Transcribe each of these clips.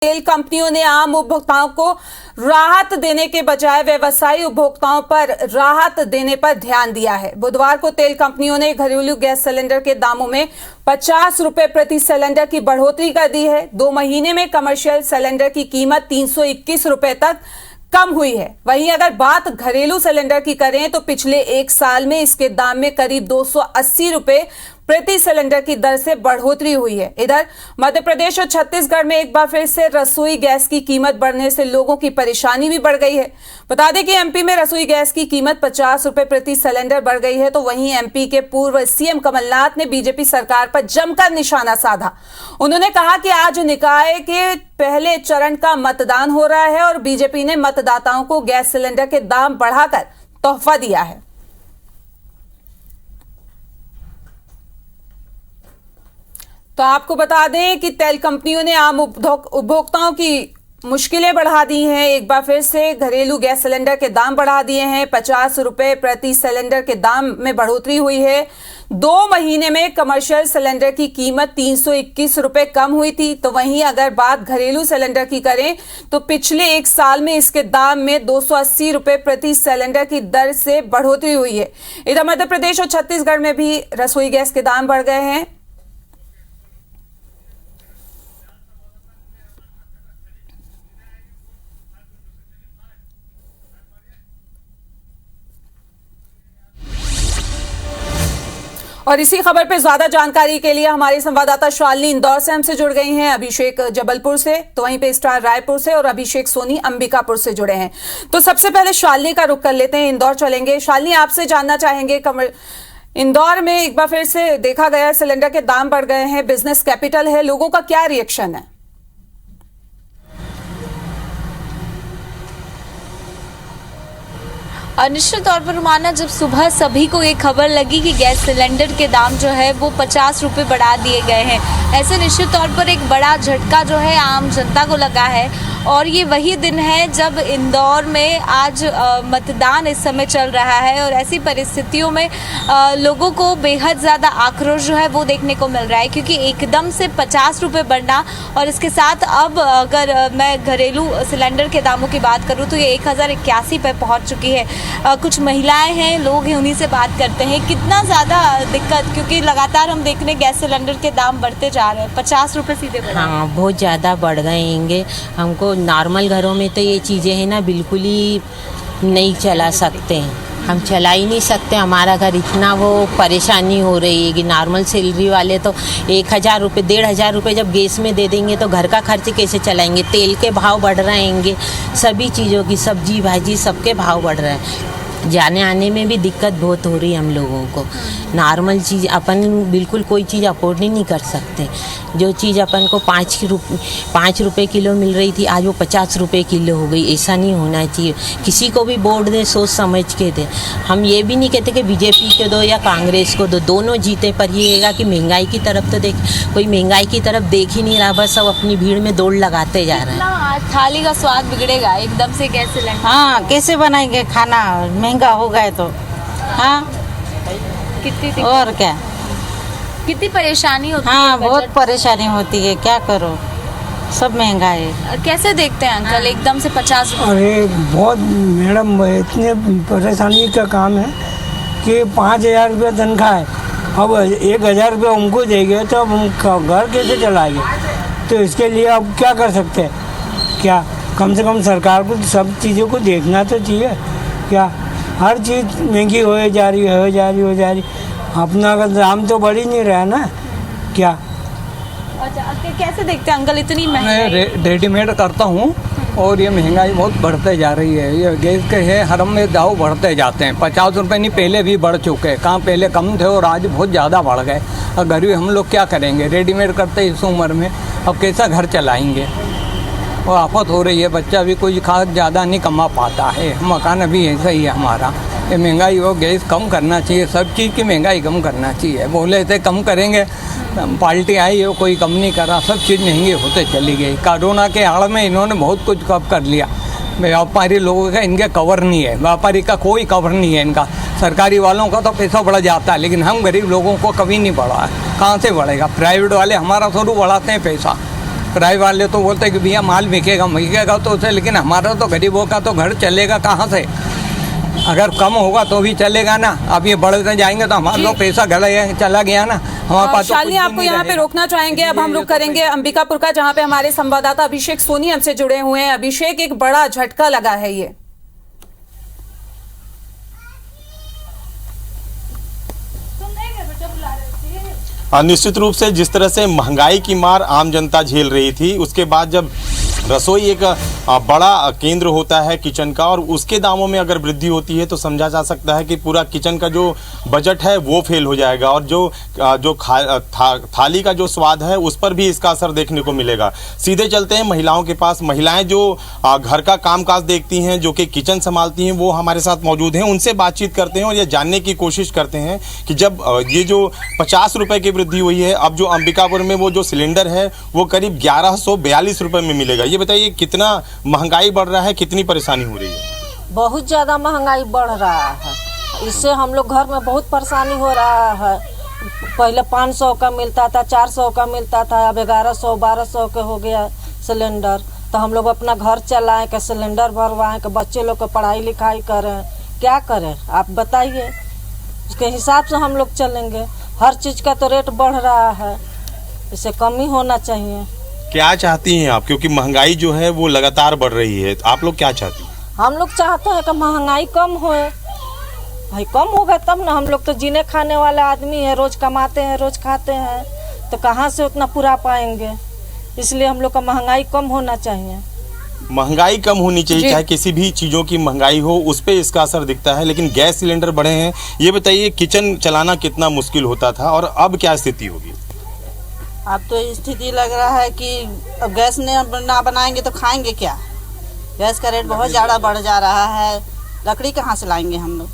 तेल कंपनियों ने आम उपभोक्ताओं को राहत देने के बजाय व्यवसायी उपभोक्ताओं पर राहत देने पर ध्यान दिया है। बुधवार को तेल कंपनियों ने घरेलू गैस सिलेंडर के दामों में 50 रुपए प्रति सिलेंडर की बढ़ोतरी कर दी है। 2 महीने में कमर्शियल सिलेंडर की कीमत 321 रुपए तक कम हुई है। वहीं अगर बात घरेलू सिलेंडर की करें तो पिछले 1 साल में इसके दाम में करीब 280 रुपए प्रति सिलेंडर की दर से बढ़ोतरी हुई है। इधर मध्य प्रदेश और छत्तीसगढ़ में एक बार फिर से रसोई गैस की कीमत बढ़ने से लोगों की परेशानी भी बढ़ गई है। बता दें कि एमपी में रसोई गैस की कीमत 50 रुपए प्रति सिलेंडर बढ़ गई है। तो वहीं एमपी के पूर्व सीएम कमलनाथ ने बीजेपी सरकार पर जमकर निशाना साधा। उन्होंने कहा कि आज निकाय के पहले चरण का मतदान हो रहा है और बीजेपी ने मतदाताओं को गैस सिलेंडर के दाम बढ़ाकर तोहफा दिया है। तो आपको बता दें कि तेल कंपनियों ने आम उपभोक्ताओं की मुश्किलें बढ़ा दी हैं। एक बार फिर से घरेलू गैस सिलेंडर के दाम बढ़ा दिए हैं। 50 रुपए प्रति सिलेंडर के दाम में बढ़ोतरी हुई है। 2 महीने में कमर्शियल सिलेंडर की कीमत 321 रुपए कम हुई थी। तो वहीं अगर बात घरेलू सिलेंडर की करें तो पिछले 1 साल में इसके दाम में 280 रुपए प्रति सिलेंडर की दर से बढ़ोतरी हुई है। इधर मध्य प्रदेश और छत्तीसगढ़ में भी रसोई गैस के दाम बढ़ गए हैं। और इसी खबर पे ज्यादा जानकारी के लिए हमारी संवाददाता शालिनी इंदौर से हमसे जुड़ गई हैं, अभिषेक जबलपुर से, तो वहीं पे स्टार रायपुर से और अभिषेक सोनी अंबिकापुर से जुड़े हैं। तो सबसे पहले शालिनी का रुख कर लेते हैं, इंदौर चलेंगे। शालिनी, आपसे जानना चाहेंगे, इंदौर में एक बार फिर से देखा गया सिलेंडर के दाम बढ़ गए हैं, बिजनेस कैपिटल है, लोगों का क्या रिएक्शन है? निश्चित तौर पर माना, जब सुबह सभी को ये खबर लगी कि गैस सिलेंडर के दाम जो है वो 50 रुपये बढ़ा दिए गए हैं, ऐसे निश्चित तौर पर एक बड़ा झटका जो है आम जनता को लगा है। और ये वही दिन है जब इंदौर में आज मतदान इस समय चल रहा है और ऐसी परिस्थितियों में लोगों को बेहद ज़्यादा आक्रोश जो है वो देखने को मिल रहा है, क्योंकि एकदम से 50 रुपये बढ़ना और इसके साथ अब अगर मैं घरेलू सिलेंडर के दामों की बात करूँ तो ये 1081 पे पहुँच चुकी है। कुछ महिलाएं हैं, लोग हैं, उन्हीं से बात करते हैं। कितना ज़्यादा दिक्कत, क्योंकि लगातार हम देख रहे हैं गैस सिलेंडर के दाम बढ़ते जा रहे हैं, 50 रुपये सीधे बढ़े। हाँ, बहुत ज़्यादा बढ़ गए हैंगे। हमको नॉर्मल घरों में तो ये चीज़ें हैं ना बिल्कुल ही नहीं चला सकते हैं, हम चला ही नहीं सकते। हमारा घर इतना वो परेशानी हो रही है कि नॉर्मल सैलरी वाले तो 1000 रुपये 1500 रुपये जब गैस में दे देंगे तो घर का खर्च कैसे चलाएंगे। तेल के भाव बढ़ रहे हैंगे, सभी चीज़ों की, सब्जी भाजी सबके भाव बढ़ रहे हैं। जाने आने में भी दिक्कत बहुत हो रही है हम लोगों को। नॉर्मल चीज़ अपन बिल्कुल कोई चीज़ अफोर्ड ही नहीं कर सकते। जो चीज़ अपन को 5 रुपये किलो मिल रही थी आज वो 50 रुपये किलो हो गई। ऐसा नहीं होना चाहिए। किसी को भी वोट दे सोच समझ के दे। हम ये भी नहीं कहते कि बीजेपी को दो या कांग्रेस को दो, दोनों जीते, पर ये हैगा कि महंगाई की तरफ तो देख, कोई महंगाई की तरफ देख ही नहीं रहा, बस सब अपनी भीड़ में दौड़ लगाते जा रहे हैं। थाली का स्वाद बिगड़ेगा एकदम से गैस सिलेंडर। हाँ, कैसे बनाएंगे खाना, महंगा हो गए तो। हाँ, कितनी और क्या, कितनी परेशानी होती है। हाँ, बहुत परेशानी होती है, क्या करो, सब महंगा है। कैसे देखते हैं अंकल एकदम से 50 रुपये? अरे बहुत मैडम, इतने परेशानी का काम है कि 5000 रुपये तनख्वाह है। अब 1000 रुपये उनको देंगे तो अब हम घर कैसे चलाएंगे? तो इसके लिए अब क्या कर सकते हैं? क्या कम से कम सरकार को सब चीज़ों को देखना तो चाहिए। क्या हर चीज़ महंगी हो जा रही। अपना अगर दाम तो बढ़ ही नहीं रहा ना। क्या अच्छा, कैसे देखते हैं अंकल इतनी महंगाई? मैं रेडीमेड करता हूँ और ये महंगाई बहुत बढ़ते जा रही है। ये गैस के है हर में दाव बढ़ते जाते हैं। 50 रुपये नहीं, पहले भी बढ़ चुके हैं। कहाँ पहले कम थे और आज बहुत ज़्यादा बढ़ गए। और गरीब हम लोग क्या करेंगे? रेडीमेड करते इस उम्र में, अब कैसा घर चलाएँगे? और आफत हो रही है। बच्चा भी कोई खास ज़्यादा नहीं कमा पाता है। मकान अभी ऐसा ही है हमारा। ये महंगाई और गैस कम करना चाहिए, सब चीज़ की महंगाई कम करना चाहिए। बोले थे कम करेंगे, पार्टी आई हो, कोई कम नहीं करा, सब चीज़ महंगी होते चली गई। कोरोना के आड़ में इन्होंने बहुत कुछ कम कर लिया। व्यापारी लोगों का इनके कवर नहीं है, व्यापारी का कोई कवर नहीं है इनका। सरकारी वालों का तो पैसा बढ़ जाता है, लेकिन हम गरीब लोगों को कभी नहीं बढ़ा है। कहाँ से बढ़ेगा? प्राइवेट वाले हमारा थोड़ा बढ़ाते हैं पैसा। किराए वाले तो बोलते हैं कि भैया माल बिकेगा तो उसे, लेकिन हमारा तो गरीबों का तो घर चलेगा कहाँ से? अगर कम होगा तो भी चलेगा ना। अब ये बढ़ते जाएंगे तो हमारा तो पैसा चला गया ना हमारे पास। शालिनी, आपको यहाँ पे रोकना चाहेंगे। अब हम रुक करेंगे अंबिकापुर का, जहाँ पे हमारे संवाददाता अभिषेक सोनी हमसे जुड़े हुए हैं। अभिषेक, एक बड़ा झटका लगा है ये। निश्चित रूप से जिस तरह से महंगाई की मार आम जनता झेल रही थी, उसके बाद जब रसोई एक बड़ा केंद्र होता है किचन का, और उसके दामों में अगर वृद्धि होती है तो समझा जा सकता है कि पूरा किचन का जो बजट है वो फेल हो जाएगा, और जो थाली का जो स्वाद है उस पर भी इसका असर देखने को मिलेगा। सीधे चलते हैं महिलाओं के पास। महिलाएं जो घर का कामकाज देखती हैं, जो कि किचन संभालती हैं, वो हमारे साथ मौजूद हैं। उनसे बातचीत करते हैं और ये जानने की कोशिश करते हैं कि जब ये जो 50 रुपए की वृद्धि हुई है, अब जो अंबिकापुर में वो जो सिलेंडर है वो करीब 1142 रुपए में मिलेगा। ये बताइए कितना महंगाई बढ़ रहा है, कितनी परेशानी हो रही है? बहुत ज़्यादा महंगाई बढ़ रहा है। इससे हम लोग घर में बहुत परेशानी हो रहा है। पहले 500 का मिलता था, 400 का मिलता था, अब 1100 1200 का हो गया सिलेंडर। तो हम लोग अपना घर चलाएं कि सिलेंडर भरवाएं कि बच्चे लोग को पढ़ाई लिखाई करें, क्या करें आप बताइए। उसके हिसाब से हम लोग चलेंगे। हर चीज़ का तो रेट बढ़ रहा है, इसे कम ही होना चाहिए। क्या चाहती हैं आप, क्योंकि महंगाई जो है वो लगातार बढ़ रही है, तो आप लोग क्या चाहती हैं? हम लोग चाहते हैं कि महंगाई कम होए। भाई कम होगा तब ना। हम लोग तो जीने खाने वाले आदमी है, रोज कमाते हैं रोज खाते हैं, तो कहाँ से उतना पूरा पाएंगे। इसलिए हम लोग का महंगाई कम होना चाहिए। महंगाई कम होनी चाहिए, चाहे किसी भी चीज़ों की महंगाई हो उस पे इसका असर दिखता है, लेकिन गैस सिलेंडर बढ़े हैं। ये बताइए किचन चलाना कितना मुश्किल होता था और अब क्या स्थिति होगी? अब तो स्थिति लग रहा है कि अब गैस ना बनाएंगे तो खाएंगे क्या। गैस का रेट बहुत ज़्यादा बढ़ जा रहा है, लकड़ी कहाँ से लाएंगे हम लोग।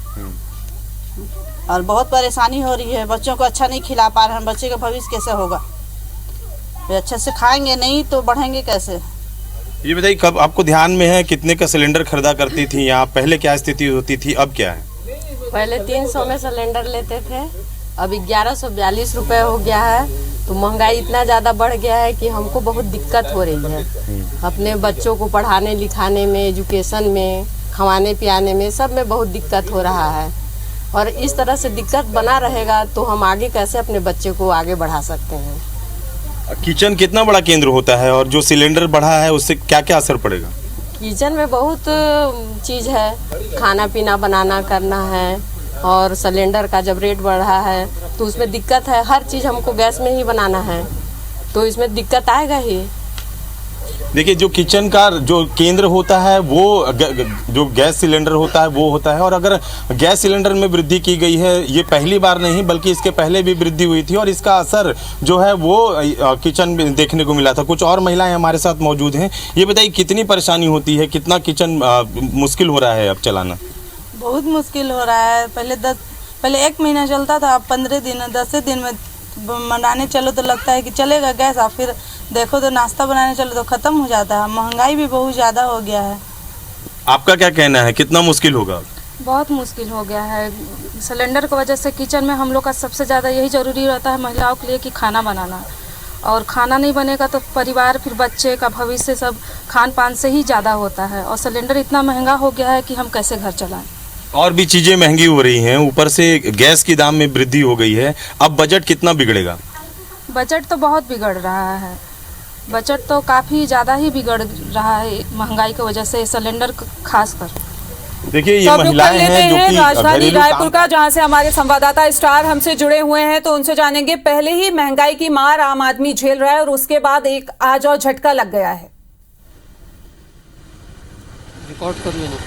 और बहुत परेशानी हो रही है, बच्चों को अच्छा नहीं खिला पा रहे हैं। बच्चे का भविष्य कैसे होगा? वे अच्छे से खाएंगे नहीं तो बढ़ेंगे कैसे? ये बताइए कब आपको ध्यान में है कितने का सिलेंडर खरीदा करती थी यहाँ? पहले क्या स्थिति होती थी, अब क्या है? पहले 300 में सिलेंडर लेते थे, अब 1142 रुपए हो गया है। तो महंगाई इतना ज़्यादा बढ़ गया है कि हमको बहुत दिक्कत हो रही है अपने बच्चों को पढ़ाने लिखाने में, एजुकेशन में, खवाने पियाने में, सब में बहुत दिक्कत हो रहा है। और इस तरह से दिक्कत बना रहेगा तो हम आगे कैसे अपने बच्चे को आगे बढ़ा सकते हैं। किचन कितना बड़ा केंद्र होता है और जो सिलेंडर बढ़ा है उससे क्या क्या असर पड़ेगा? किचन में बहुत चीज़ है, खाना पीना बनाना करना है, और सिलेंडर का जब रेट बढ़ रहा है तो उसमें दिक्कत है। हर चीज़ हमको गैस में ही बनाना है तो इसमें दिक्कत आएगा ही। देखिए जो किचन का जो केंद्र होता है वो जो गैस सिलेंडर होता है वो होता है, और अगर गैस सिलेंडर में वृद्धि की गई है, ये पहली बार नहीं बल्कि इसके पहले भी वृद्धि हुई थी, और इसका असर जो है वो किचन में देखने को मिला था। कुछ और महिलाएं हमारे साथ मौजूद हैं। ये बताइए कितनी परेशानी होती है, कितना किचन मुश्किल हो रहा है अब चलाना? बहुत मुश्किल हो रहा है। पहले 1 महीना चलता था, अब 15 दिन 10 दिन में बनाने चलो तो लगता है कि चलेगा गैस, और फिर देखो तो नाश्ता बनाने चलो तो ख़त्म हो जाता है। महंगाई भी बहुत ज़्यादा हो गया है। आपका क्या कहना है, कितना मुश्किल होगा? बहुत मुश्किल हो गया है। सिलेंडर की वजह से किचन में हम लोग का सबसे ज़्यादा यही ज़रूरी रहता है महिलाओं के लिए कि खाना बनाना, और खाना नहीं बनेगा तो परिवार फिर बच्चे का भविष्य सब खान पान से ही ज़्यादा होता है। और सिलेंडर इतना महंगा हो गया है कि हम कैसे घर चलाएं। और भी चीज़ें महंगी हो रही हैं, ऊपर से गैस की दाम में वृद्धि हो गई है। अब बजट कितना बिगड़ेगा? बजट तो बहुत बिगड़ रहा है, बजट तो काफ़ी ज़्यादा ही बिगड़ रहा है महंगाई की वजह से, सिलेंडर खासकर। देखिए ये महिलाएं हैं जो कि राजधानी रायपुर का, जहां से हमारे संवाददाता स्टार हमसे जुड़े हुए हैं, तो उनसे जानेंगे। पहले ही महंगाई की मार आम आदमी झेल रहा है और उसके बाद एक आज और झटका लग गया है। रिकॉर्ड कर लेना।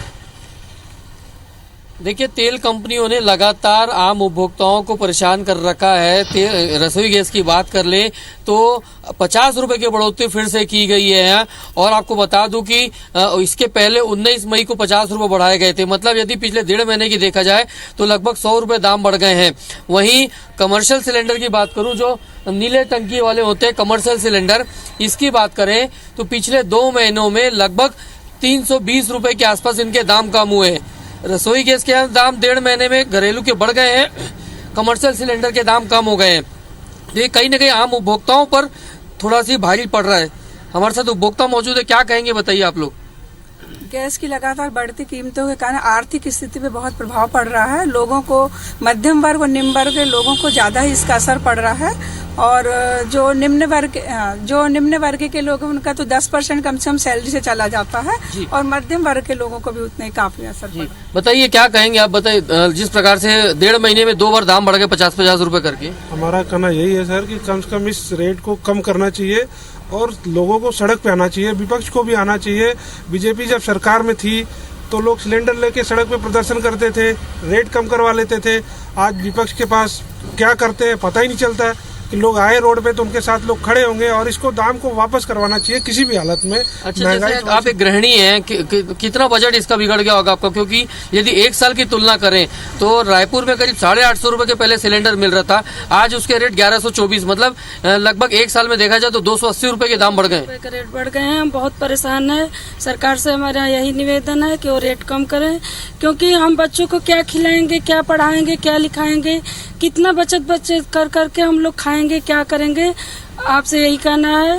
देखिए तेल कंपनियों ने लगातार आम उपभोक्ताओं को परेशान कर रखा है। रसोई गैस की बात कर ले तो 50 रुपए की बढ़ोतरी फिर से की गई है, और आपको बता दूं कि इसके पहले 19 मई को 50 रुपए बढ़ाए गए थे। मतलब यदि पिछले 1.5 महीने की देखा जाए तो लगभग 100 रुपए दाम बढ़ गए हैं। वहीं कमर्शियल सिलेंडर की बात करूं, जो नीले टंकी वाले होते हैं कमर्शियल सिलेंडर, इसकी बात करें तो पिछले 2 महीनों में लगभग 320 रुपए के आसपास इनके दाम कम हुए हैं। रसोई गैस के दाम 1.5 महीने में घरेलू के बढ़ गए हैं, कमर्शियल सिलेंडर के दाम कम हो गए हैं। ये कहीं ना कहीं आम उपभोक्ताओं पर थोड़ा सी भारी पड़ रहा है। हमारे साथ उपभोक्ता मौजूद है, क्या कहेंगे बताइए आप लोग। गैस की लगातार बढ़ती कीमतों के कारण आर्थिक स्थिति पे बहुत प्रभाव पड़ रहा है। लोगों को, मध्यम वर्ग और निम्न वर्ग के लोगों को ज्यादा ही इसका असर पड़ रहा है, और जो निम्न वर्ग के लोग हैं उनका तो 10% कम से कम सैलरी से चला जाता है, और मध्यम वर्ग के लोगों को भी उतना ही काफी असर पड़ रहा है। बताइए क्या कहेंगे आप, बताइए जिस प्रकार से 1.5 महीने में 2 बार दाम बढ़ गए 50-50 रुपए करके। हमारा कहना यही है सर कि कम से कम इस रेट को कम करना चाहिए और लोगों को सड़क पे आना चाहिए, विपक्ष को भी आना चाहिए। बीजेपी जब सरकार में थी तो लोग सिलेंडर लेके सड़क पे प्रदर्शन करते थे, रेट कम करवा लेते थे। आज विपक्ष के पास क्या करते हैं पता ही नहीं चलता है कि लोग आए रोड पे तो उनके साथ लोग खड़े होंगे, और इसको दाम को वापस करवाना चाहिए किसी भी हालत में। अच्छा, जैसे आप एक गृहिणी हैं, कितना बजट इसका बिगड़ गया होगा आपका? क्योंकि यदि 1 साल की तुलना करें तो रायपुर में करीब 850 रुपए के पहले सिलेंडर मिल रहा था, आज उसके रेट 1124, मतलब लगभग 1 साल में देखा जाए तो 280 रुपए के दाम बढ़ गए। रेट बढ़ गए हैं, हम बहुत परेशान है। सरकार से हमारा यही निवेदन है कि वो रेट कम करें, क्योंकि हम बच्चों को क्या खिलाएंगे, क्या पढ़ाएंगे, क्या लिखाएंगे, कितना बचत कर करके हम लोग खाएंगे, क्या करेंगे। आपसे यही कहना है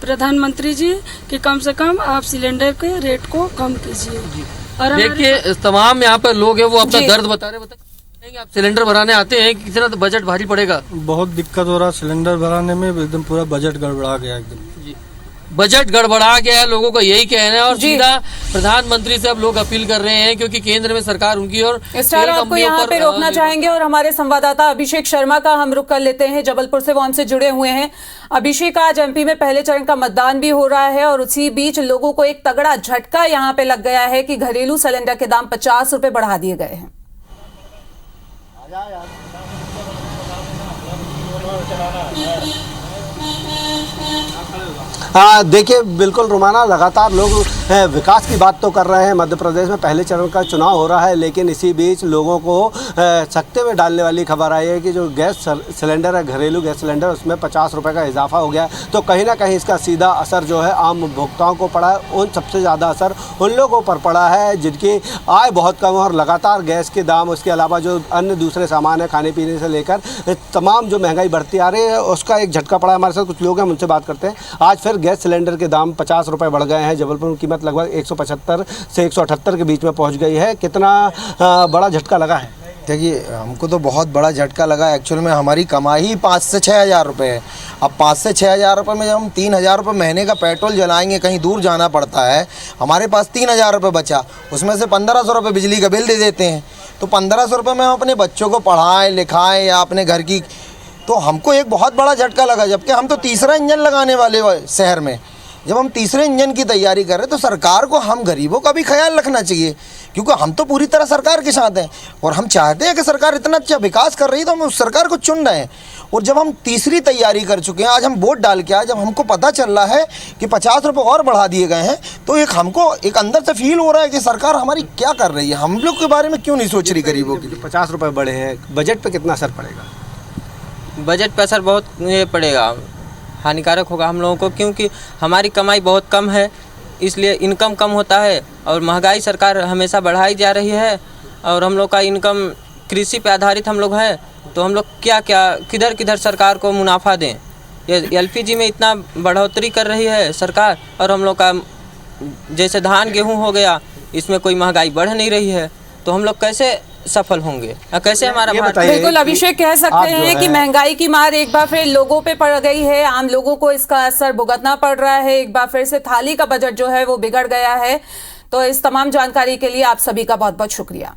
प्रधानमंत्री जी कि कम से कम आप सिलेंडर के रेट को कम कीजिए। और देखिए तमाम यहाँ पर लोग हैं, वो अपना दर्द बता रहे। बताइए आप सिलेंडर भराने आते हैं, कितना तो बजट भारी पड़ेगा? बहुत दिक्कत हो रहा सिलेंडर भराने में, एकदम पूरा बजट गड़बड़ा गया एकदम। बजट गड़बड़ा गया है, लोगों का यही कहना है, और सीधा प्रधानमंत्री से अब लोग अपील कर रहे हैं, क्योंकि केंद्र में सरकार उनकी और स्टार आपको यहाँ पे रोकना चाहेंगे, और हमारे संवाददाता अभिषेक शर्मा का हम रुख कर लेते हैं जबलपुर से, वो हमसे जुड़े हुए हैं। अभिषेक, आज एमपी में पहले चरण का मतदान भी हो रहा है, और उसी बीच लोगों को एक तगड़ा झटका यहाँ पे लग गया है कि घरेलू सिलेंडर के दाम 50 रुपए बढ़ा दिए गए हैं। हाँ देखिए, बिल्कुल रुमाना, लगातार लोग विकास की बात तो कर रहे हैं। मध्य प्रदेश में पहले चरण का चुनाव हो रहा है, लेकिन इसी बीच लोगों को सख्ते में डालने वाली खबर आई है कि जो गैस सिलेंडर है, घरेलू गैस सिलेंडर, उसमें 50 रुपये का इजाफा हो गया। तो कहीं ना कहीं इसका सीधा असर जो है आम उपभोक्ताओं को पड़ा है। उन सबसे ज़्यादा असर उन लोगों पर पड़ा है जिनकी आय बहुत कम है, और लगातार गैस के दाम, उसके अलावा जो अन्य दूसरे सामान है, खाने पीने से लेकर तमाम जो महंगाई बढ़ती आ रही है, उसका एक झटका पड़ा है। हमारे साथ कुछ लोग हैं, उनसे बात करते हैं। आज फिर गैस सिलेंडर के दाम 50 रुपये बढ़ गए हैं। जबलपुर में कीमत लगभग 175 से 178 के बीच में पहुंच गई है। कितना बड़ा झटका लगा है? देखिए, हमको तो बहुत बड़ा झटका लगा। एक्चुअल में हमारी कमाई 5 से 6 हज़ार रुपये है। अब 5 से 6 हज़ार रुपये में जब हम 3 हज़ार रुपये महीने का पेट्रोल जलाएंगे, कहीं दूर जाना पड़ता है, हमारे पास 3 हज़ार रुपये बचा, उसमें से 1500 रुपये बिजली का बिल दे देते हैं। तो 1500 रुपये में हम अपने बच्चों को पढ़ाएँ लिखाएँ या अपने घर की, तो हमको एक बहुत बड़ा झटका लगा। जबकि हम तो तीसरा इंजन लगाने वाले शहर में, जब हम तीसरे इंजन की तैयारी कर रहे हैं, तो सरकार को हम गरीबों का भी ख्याल रखना चाहिए, क्योंकि हम तो पूरी तरह सरकार के साथ हैं और हम चाहते हैं कि सरकार इतना अच्छा विकास कर रही है, तो हम उस सरकार को चुन रहे हैं। और जब हम तीसरी तैयारी कर चुके हैं, आज हम वोट डाल के आए, जब हमको पता चल रहा है कि 50 रुपये और बढ़ा दिए गए हैं, तो एक हमको एक अंदर से फील हो रहा है कि सरकार हमारी क्या कर रही है, हम लोग के बारे में क्यों नहीं सोच रही गरीबों के लिए। 50 रुपये बढ़े हैं, बजट पर कितना असर पड़ेगा? बजट पर असर बहुत पड़ेगा, हानिकारक होगा हम लोगों को, क्योंकि हमारी कमाई बहुत कम है, इसलिए इनकम कम होता है, और महंगाई सरकार हमेशा बढ़ाई जा रही है, और हम लोग का इनकम कृषि पे आधारित हम लोग हैं, तो हम लोग क्या किधर किधर सरकार को मुनाफा दें। ये एलपीजी में इतना बढ़ोतरी कर रही है सरकार, और हम लोग का जैसे धान गेहूँ हो गया, इसमें कोई महंगाई बढ़ नहीं रही है, तो हम लोग कैसे सफल होंगे, कैसे हमारा बिल्कुल अभिषेक, कह सकते हैं कि महंगाई की मार एक बार फिर लोगों पे पड़ गई है, आम लोगों को इसका असर भुगतना पड़ रहा है। एक बार फिर से थाली का बजट जो है वो बिगड़ गया है। तो इस तमाम जानकारी के लिए आप सभी का बहुत बहुत शुक्रिया।